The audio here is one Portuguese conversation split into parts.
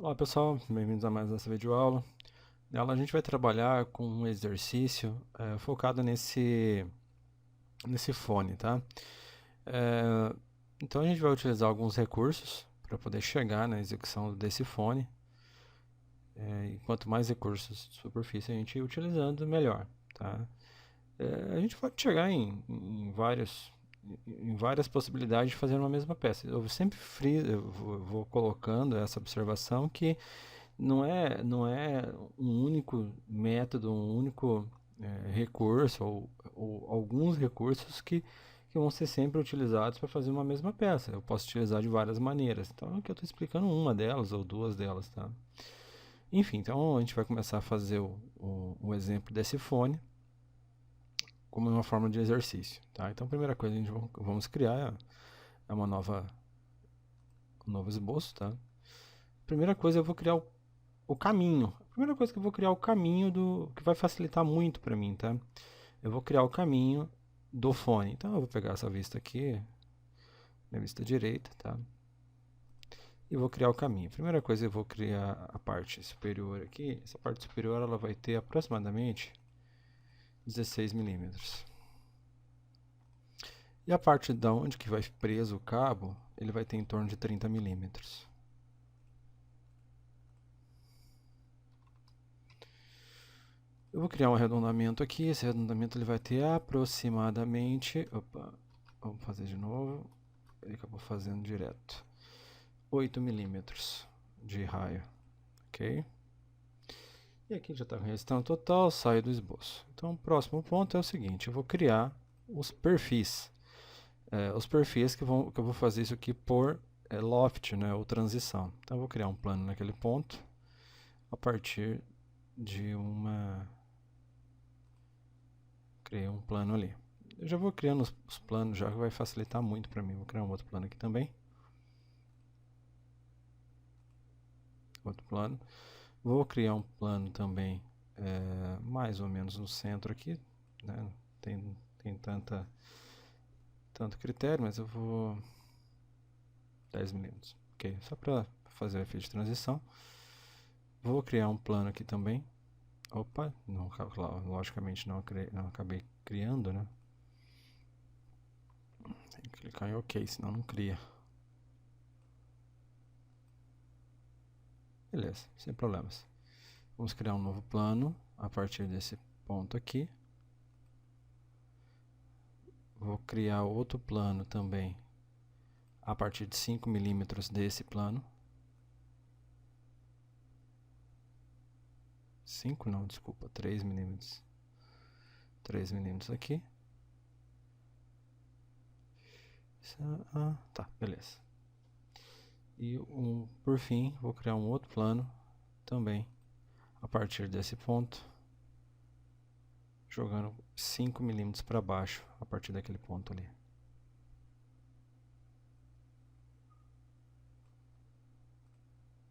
Olá pessoal, bem-vindos a mais essa videoaula. Nela a gente vai trabalhar com um exercício focado nesse fone, tá? Eh, então a gente vai utilizar alguns recursos para poder chegar na execução desse fone. E quanto mais recursos de superfície a gente ir utilizando, melhor, tá? A gente pode chegar em várias possibilidades de fazer uma mesma peça. Eu sempre vou colocando essa observação que não é um único método, um único recurso ou alguns recursos que vão ser sempre utilizados para fazer uma mesma peça. Eu posso utilizar de várias maneiras. Então, aqui eu estou explicando uma delas ou duas delas, tá? Enfim, então a gente vai começar a fazer o exemplo desse fone como uma forma de exercício, tá? Então, a primeira coisa que vamos criar é um novo esboço, tá? Primeira coisa, eu vou criar o caminho. A primeira coisa que eu vou criar o caminho que vai facilitar muito para mim, tá? Eu vou criar o caminho do fone. Então eu vou pegar essa vista aqui, minha vista direita, tá? E vou criar o caminho. Primeira coisa, eu vou criar a parte superior aqui. Essa parte superior ela vai ter aproximadamente 16 milímetros. E a parte da onde que vai preso o cabo, ele vai ter em torno de 30 milímetros. Eu vou criar um arredondamento aqui. Esse arredondamento ele vai ter aproximadamente... Opa, vamos fazer de novo. Ele acabou fazendo direto. 8 milímetros de raio. Ok? E aqui já está com a restante total, saio do esboço. Então o próximo ponto é o seguinte. Eu vou criar os perfis. Os perfis que eu vou fazer isso aqui por loft, né, ou transição. Então eu vou criar um plano naquele ponto a partir de uma... Criei um plano ali. Eu já vou criando os planos já que vai facilitar muito para mim. Vou criar um outro plano aqui também. Outro plano. Vou criar um plano também mais ou menos no centro aqui. Né? Tem tanto critério, mas eu vou 10 milímetros. Ok, só para fazer o efeito de transição. Vou criar um plano aqui também. Opa, não, logicamente não acabei criando, né? Tem que clicar em OK, senão não cria. Beleza, sem problemas. Vamos criar um novo plano a partir desse ponto aqui. Vou criar outro plano também a partir de 5 milímetros desse plano. 5 não, desculpa, 3 milímetros. 3 milímetros aqui. Tá, beleza. E por fim, vou criar um outro plano também a partir desse ponto, jogando 5 milímetros para baixo a partir daquele ponto ali.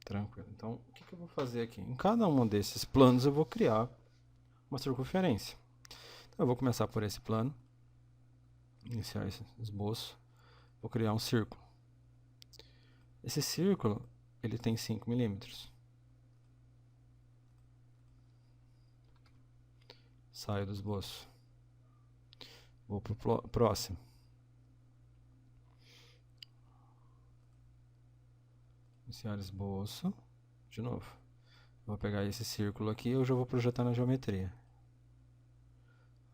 Tranquilo. Então, o que eu vou fazer aqui? Em cada um desses planos eu vou criar uma circunferência. Então, eu vou começar por esse plano, iniciar esse esboço. Vou criar um círculo. Esse círculo, ele tem 5 milímetros. Saio do esboço. Vou para o próximo. Iniciar esboço. De novo. Vou pegar esse círculo aqui e eu já vou projetar na geometria.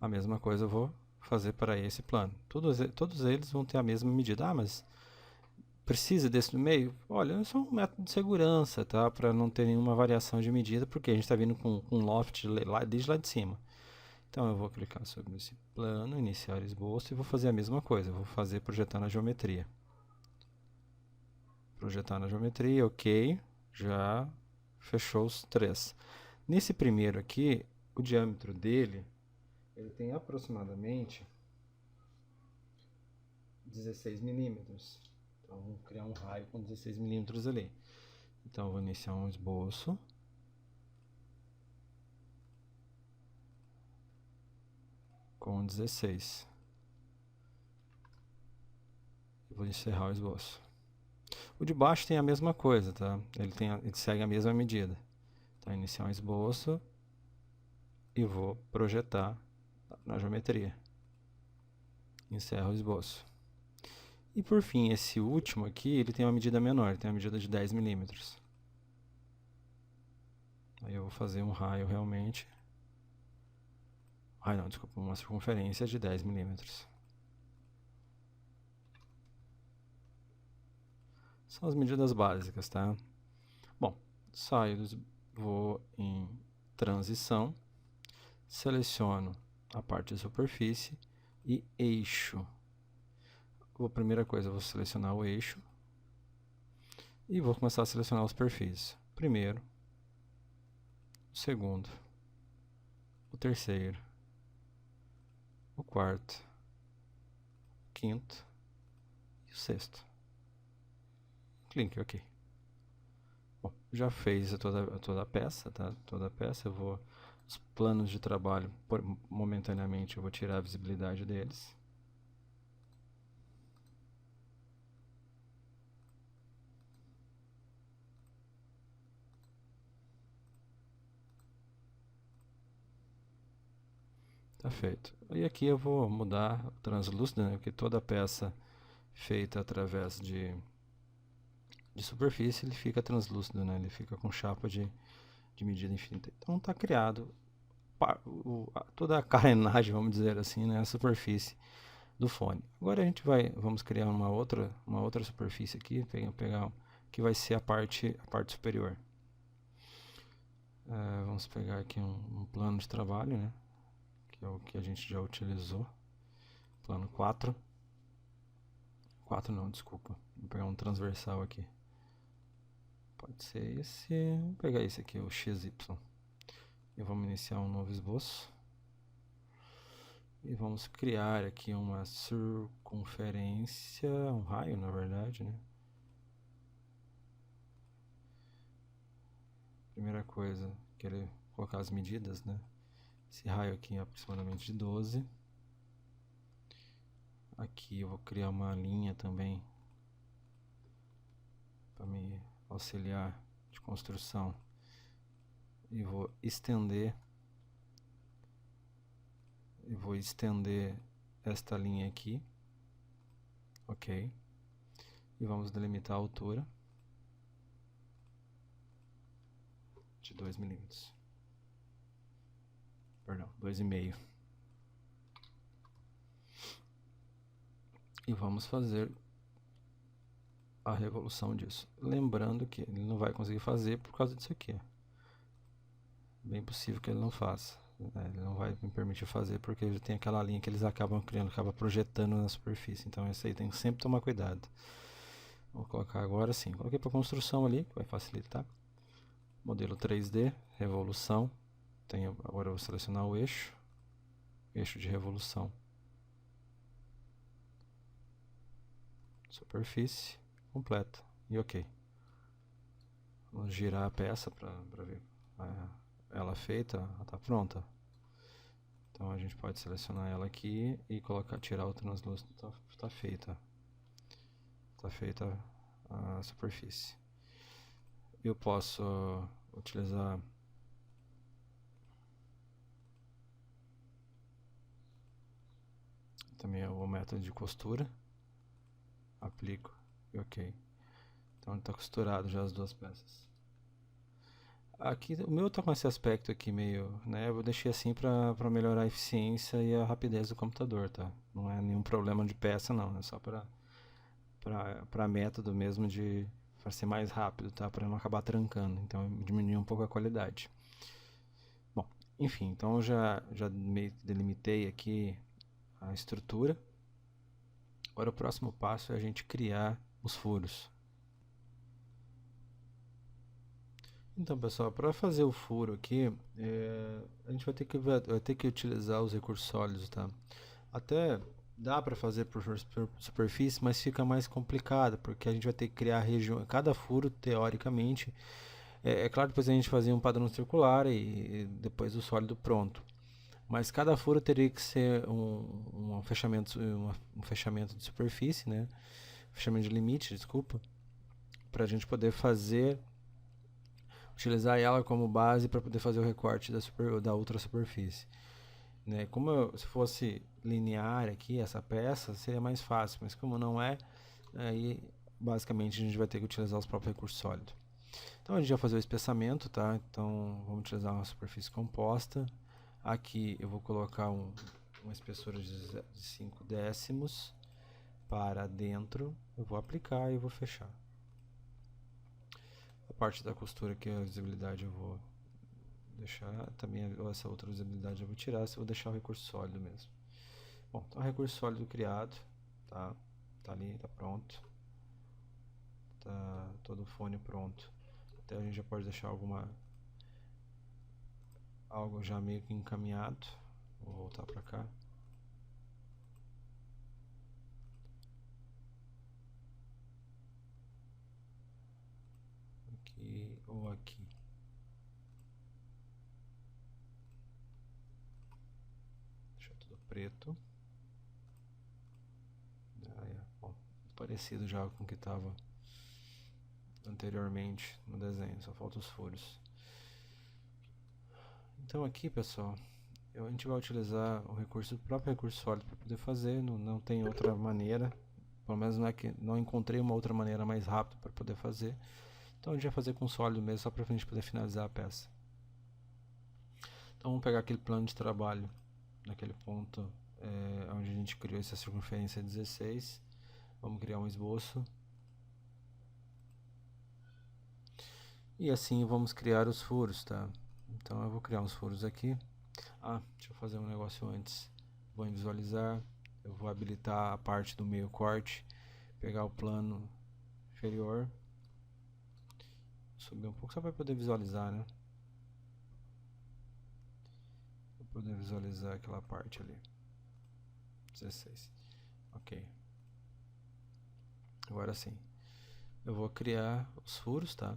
A mesma coisa eu vou fazer para esse plano. Todos eles vão ter a mesma medida. Ah, mas precisa desse no meio? Olha, é só um método de segurança, tá? Para não ter nenhuma variação de medida, porque a gente está vindo com loft desde lá de cima. Então eu vou clicar sobre esse plano, iniciar esboço e vou fazer a mesma coisa. Eu vou fazer projetar na geometria. Projetar na geometria, ok. Já fechou os três. Nesse primeiro aqui, o diâmetro dele, ele tem aproximadamente 16 milímetros. Então vamos criar um raio com 16 milímetros ali. Então eu vou iniciar um esboço. Com 16. Eu vou encerrar o esboço. O de baixo tem a mesma coisa, tá? Ele segue a mesma medida. Então, iniciar um esboço e vou projetar na geometria. Encerro o esboço. E por fim, esse último aqui, ele tem uma medida menor, ele tem uma medida de 10 milímetros. Aí eu vou fazer um raio realmente. Raio não, desculpa, uma circunferência de 10 milímetros. São as medidas básicas, tá? Bom, vou em transição, seleciono a parte de superfície e eixo. Primeira coisa, eu vou selecionar o eixo e vou começar a selecionar os perfis. Primeiro, o segundo, o terceiro, o quarto, o quinto e o sexto. Clique OK. Bom, já fez toda a peça, tá? Toda a peça, os planos de trabalho, momentaneamente eu vou tirar a visibilidade deles. Tá feito. E aqui eu vou mudar o translúcido, né? Porque toda peça feita através de superfície, ele fica translúcido, né? Ele fica com chapa de medida infinita. Então está criado toda a carenagem, vamos dizer assim, né? A superfície do fone. Agora vamos criar uma outra superfície aqui, pegar que vai ser a parte superior. Vamos pegar aqui um plano de trabalho, né? Que é o que a gente já utilizou. Plano 4. 4 não, desculpa. Vou pegar um transversal aqui. Pode ser esse. Vou pegar esse aqui, o XY. E vamos iniciar um novo esboço. E vamos criar aqui uma circunferência, um raio na verdade, né? Primeira coisa, querer colocar as medidas, né? Esse raio aqui é aproximadamente de 12. Aqui eu vou criar uma linha também para me auxiliar de construção. E vou estender esta linha aqui. OK. E vamos delimitar a altura de 2 milímetros. Perdão, 2,5. E vamos fazer a revolução disso. Lembrando que ele não vai conseguir fazer por causa disso aqui. Bem possível que ele não faça. Ele não vai me permitir fazer porque já tem aquela linha que eles acabam criando, acaba projetando na superfície. Então isso aí tem que sempre tomar cuidado. Vou colocar agora sim. Coloquei para construção ali, que vai facilitar. Modelo 3D, revolução. Agora eu vou selecionar o eixo de revolução. Superfície completa e OK. Vamos girar a peça para ver ela feita, ela está pronta. Então a gente pode selecionar ela aqui e tirar o translúcido. Está feita. Está feita a superfície. Eu posso utilizar também o método de costura. Aplico e OK. Então está costurado já as duas peças. Aqui o meu está com esse aspecto aqui meio, né? Eu deixei assim para melhorar a eficiência e a rapidez do computador, tá? Não é nenhum problema de peça não, é só para método mesmo para ser mais rápido, tá? Para não acabar trancando, então diminuir um pouco a qualidade. Bom, enfim, então eu já meio que delimitei aqui a estrutura. Agora o próximo passo é a gente criar os furos. Então, pessoal, para fazer o furo aqui, a gente vai ter que utilizar os recursos sólidos, tá? Até dá para fazer por superfície, mas fica mais complicado, porque a gente vai ter que criar região. Cada furo, teoricamente, claro que depois a gente fazia um padrão circular e depois o sólido pronto. Mas cada furo teria que ser um fechamento de superfície, né? Fechamento de limite, desculpa. para a gente poder utilizar ela como base para poder fazer o recorte da outra superfície. Né? Se fosse linear aqui essa peça, seria mais fácil, mas como não é, aí basicamente a gente vai ter que utilizar os próprios recursos sólidos. Então a gente vai fazer o espessamento, tá? Então vamos utilizar uma superfície composta. Aqui eu vou colocar uma espessura de 5 décimos para dentro. Eu vou aplicar e vou fechar. A parte da costura aqui, a visibilidade eu vou deixar, também essa outra visibilidade eu vou tirar, se eu vou deixar o recurso sólido mesmo. Bom, então o recurso sólido criado, tá? Tá ali, tá pronto. Tá todo o fone pronto. Até a gente já pode deixar algo já meio que encaminhado. Vou voltar para cá. Aqui ou aqui. Deixar tudo preto. Bom, parecido já com o que estava anteriormente no desenho, só falta os furos. Então aqui, pessoal, a gente vai utilizar o próprio recurso sólido para poder fazer, não tem outra maneira, pelo menos não encontrei uma outra maneira mais rápida para poder fazer. Então a gente vai fazer com sólido mesmo, só para a gente poder finalizar a peça. Então vamos pegar aquele plano de trabalho, naquele ponto onde a gente criou essa circunferência 16, vamos criar um esboço. E assim vamos criar os furos, tá? Então eu vou criar uns furos aqui. Deixa eu fazer um negócio antes. Vou em visualizar, eu vou habilitar a parte do meio corte, pegar o plano inferior, subir um pouco só para poder visualizar, né? Para poder visualizar aquela parte ali. 16. Ok. Agora sim. Eu vou criar os furos, tá?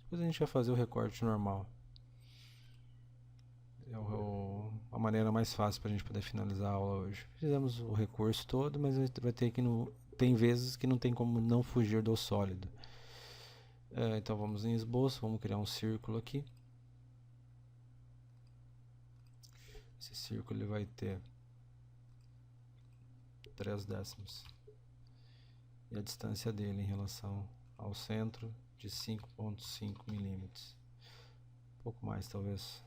Depois a gente vai fazer o recorte normal. É a maneira mais fácil para a gente poder finalizar a aula hoje. Fizemos o recurso todo, mas a gente vai ter que tem vezes que não tem como não fugir do sólido. Então vamos em esboço, vamos criar um círculo aqui. Esse círculo ele vai ter 3 décimos. E a distância dele em relação ao centro de 5,5 milímetros. Um pouco mais talvez.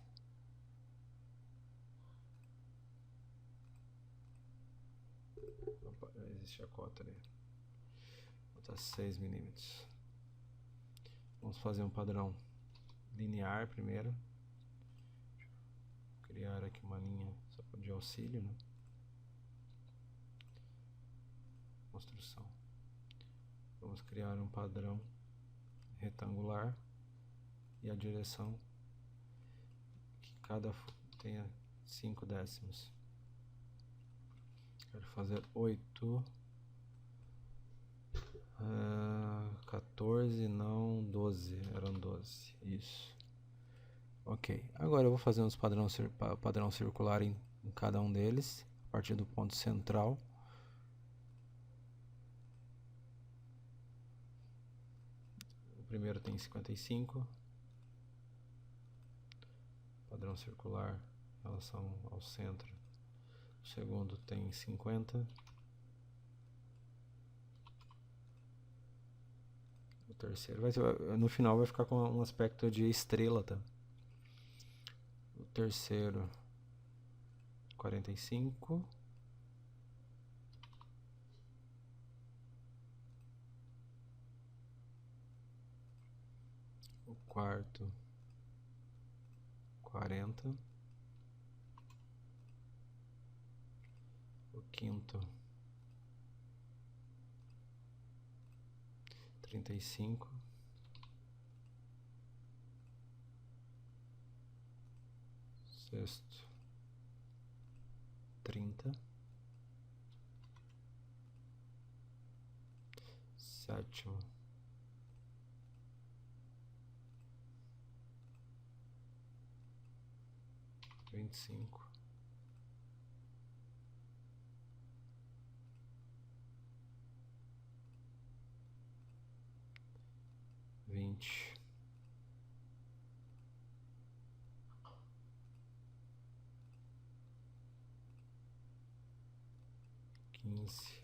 Opa, existe a cota ali. Vou botar 6 milímetros. Vamos fazer um padrão linear primeiro. Vou criar aqui uma linha só de auxílio, né? Construção. Vamos criar um padrão retangular e a direção que cada tenha 5 décimos. Quero fazer 8, 14, não, 12, eram 12, isso. Ok, agora eu vou fazer uns padrão circular em cada um deles, a partir do ponto central. O primeiro tem 55, padrão circular em relação ao centro. O segundo tem 50. O terceiro no final vai ficar com um aspecto de estrela, tá? O terceiro 45. O quarto 40. O quinto 35. Sexto 30. Sétimo 25. 20, 15,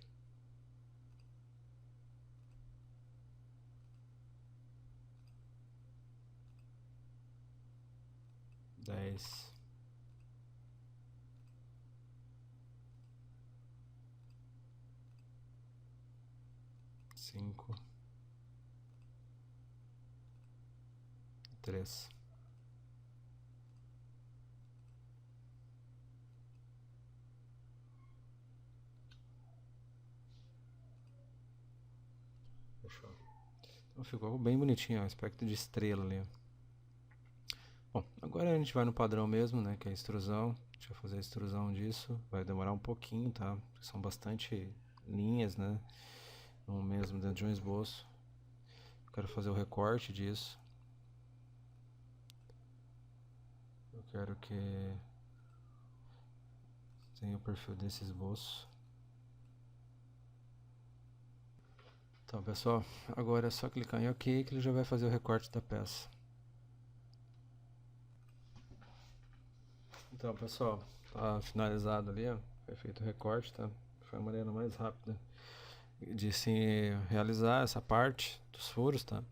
10, 5, 3. Fechou. Então ficou bem bonitinho, o aspecto de estrela ali. Bom, agora a gente vai no padrão mesmo, né, que é a extrusão. Deixa eu fazer a extrusão disso, vai demorar um pouquinho, tá? São bastante linhas, né, no mesmo dentro de um esboço. Quero fazer o recorte disso. Eu quero que tenha o perfil desse esboço. Então, pessoal, agora é só clicar em OK que ele já vai fazer o recorte da peça. Então, pessoal, tá finalizado ali, ó. Foi feito o recorte, tá? Foi a maneira mais rápida de se realizar essa parte dos furos, tá? A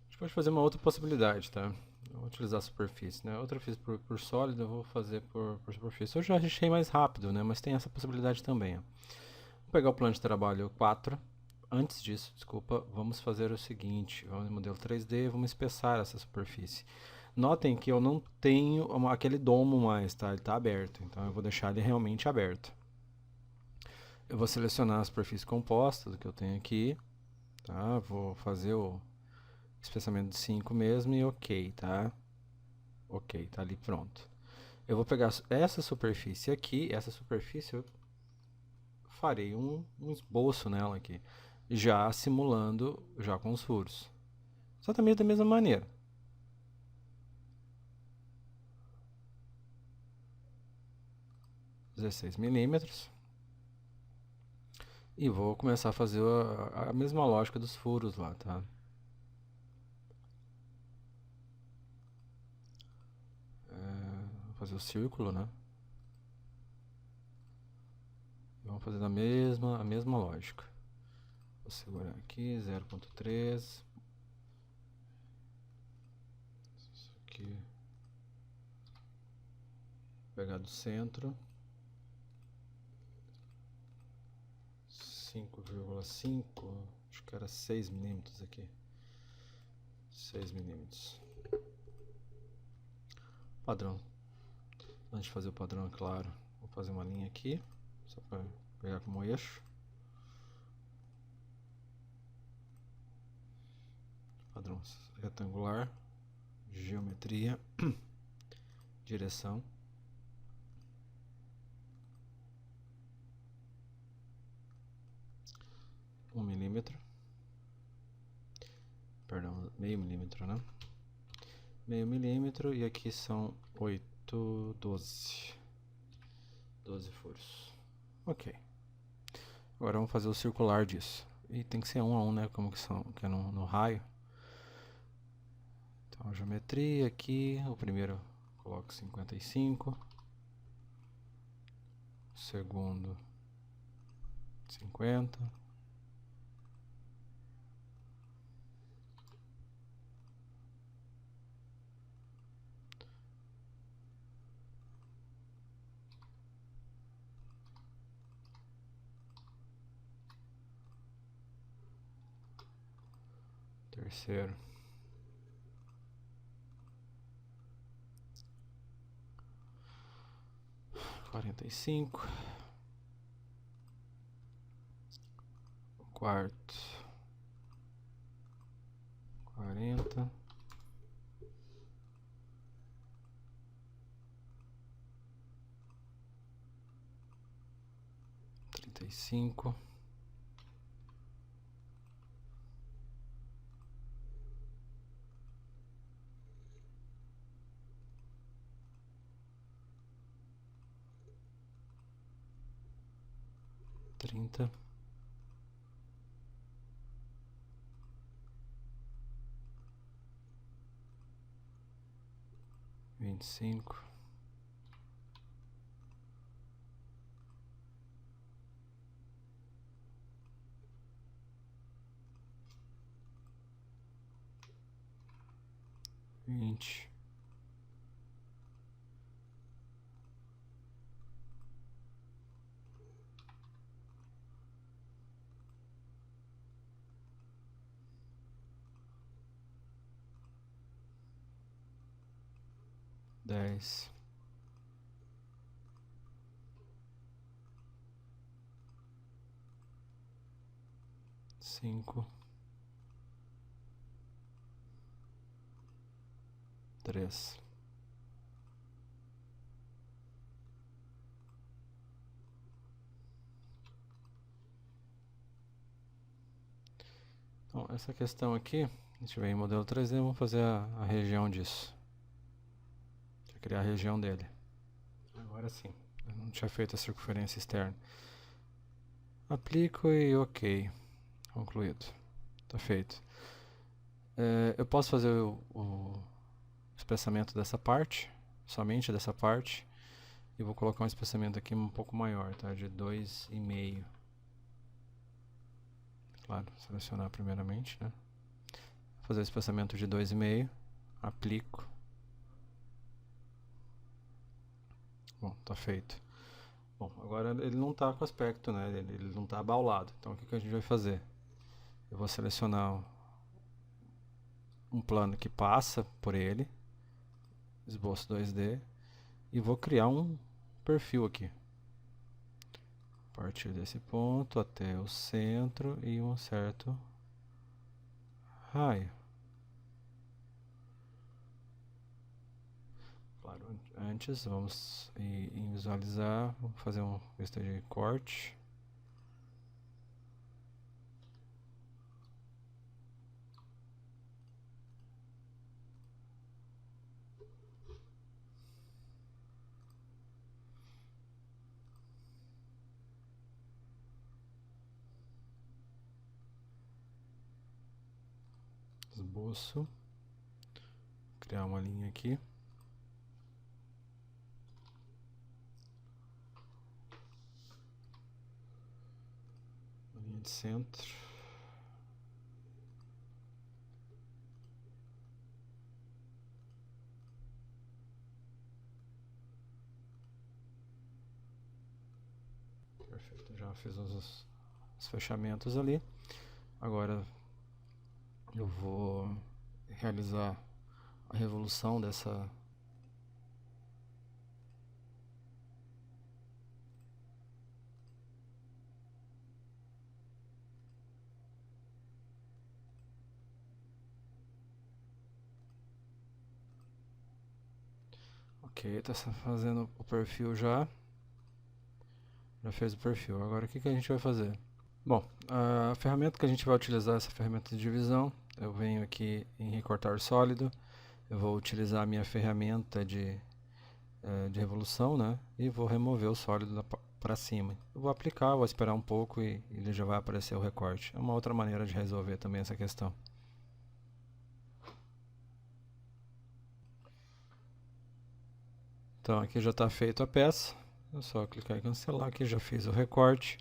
gente pode fazer uma outra possibilidade, tá? Eu vou utilizar a superfície, né? Outra eu fiz por sólido, eu vou fazer por superfície. Eu já achei mais rápido, né? Mas tem essa possibilidade também, ó. Vou pegar o plano de trabalho 4. Antes disso, desculpa, vamos fazer o seguinte. Vamos no modelo 3D, vamos espessar essa superfície. Notem que eu não tenho aquele domo mais, tá? Ele está aberto, então eu vou deixar ele realmente aberto. Eu vou selecionar a superfície composta do que eu tenho aqui, tá? Vou fazer o espessamento de 5 mesmo e OK, tá? OK, tá ali pronto. Eu vou pegar essa superfície aqui, essa superfície eu farei um esboço nela aqui, já simulando, já com os furos. Exatamente da mesma maneira. (16mm) e vou começar a fazer a mesma lógica dos furos lá, tá? Vou fazer o círculo, né? Vamos fazer a mesma lógica. Vou segurar aqui, 0.3. Isso aqui. Vou pegar do centro. 5,5. Acho que era 6mm aqui. 6mm. Padrão. Antes de fazer o padrão, é claro, vou fazer uma linha aqui, só para pegar como eixo. Padrão retangular, geometria, direção. (1mm). Perdão, meio milímetro, né? Meio milímetro, e aqui são 12 furos. Ok. Agora vamos fazer o circular disso. E tem que ser 1 a 1, né? Como que são, que é no raio. Então a geometria aqui, o primeiro coloco 55. O segundo 50. Terceiro 45. O quarto 40. Trinta e cinco. Trinta. 25. Vinte. Dez. 5. 3. Então, essa questão aqui, a gente vem em modelo 3D, vamos fazer a região disso. Deixa eu criar a região dele. Agora sim, eu não tinha feito a circunferência externa. Aplico e ok. Concluído. Tá feito. Eu posso fazer o espaçamento dessa parte, somente dessa parte, e vou colocar um espaçamento aqui um pouco maior, tá? De 2,5. Claro, selecionar primeiramente, né? Vou fazer o espaçamento de 2,5, aplico. Bom, tá feito. Bom, agora ele não está com aspecto, né? Ele não está abaulado. Então o que a gente vai fazer? Eu vou selecionar um plano que passa por ele, esboço 2D, e vou criar um perfil aqui. A partir desse ponto até o centro e um certo raio. Claro, antes vamos em visualizar, vamos fazer uma questão de corte. Esboço, criar uma linha aqui, uma linha de centro, perfeito, já fiz os fechamentos ali. Agora eu vou realizar a revolução dessa ok, tá fazendo o perfil já fez o perfil. Agora o que a gente vai fazer? Bom, a ferramenta que a gente vai utilizar, essa ferramenta de divisão, eu venho aqui em recortar sólido, eu vou utilizar a minha ferramenta de revolução, né? E vou remover o sólido para cima. Eu vou aplicar, vou esperar um pouco e ele já vai aparecer o recorte. É uma outra maneira de resolver também essa questão. Então aqui já está feita a peça, é só clicar em cancelar, aqui já fiz o recorte.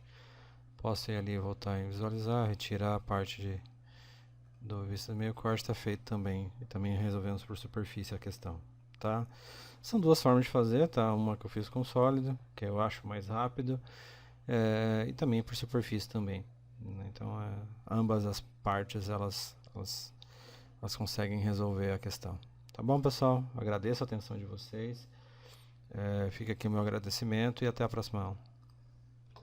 Posso ir ali, voltar em visualizar, retirar a parte do vista do meio corte, está feito também. E também resolvemos por superfície a questão, tá? São duas formas de fazer, tá? Uma que eu fiz com sólido, que eu acho mais rápido, e também por superfície também, né? Então, ambas as partes, elas conseguem resolver a questão. Tá bom, pessoal? Agradeço a atenção de vocês. Fica aqui o meu agradecimento e até a próxima aula.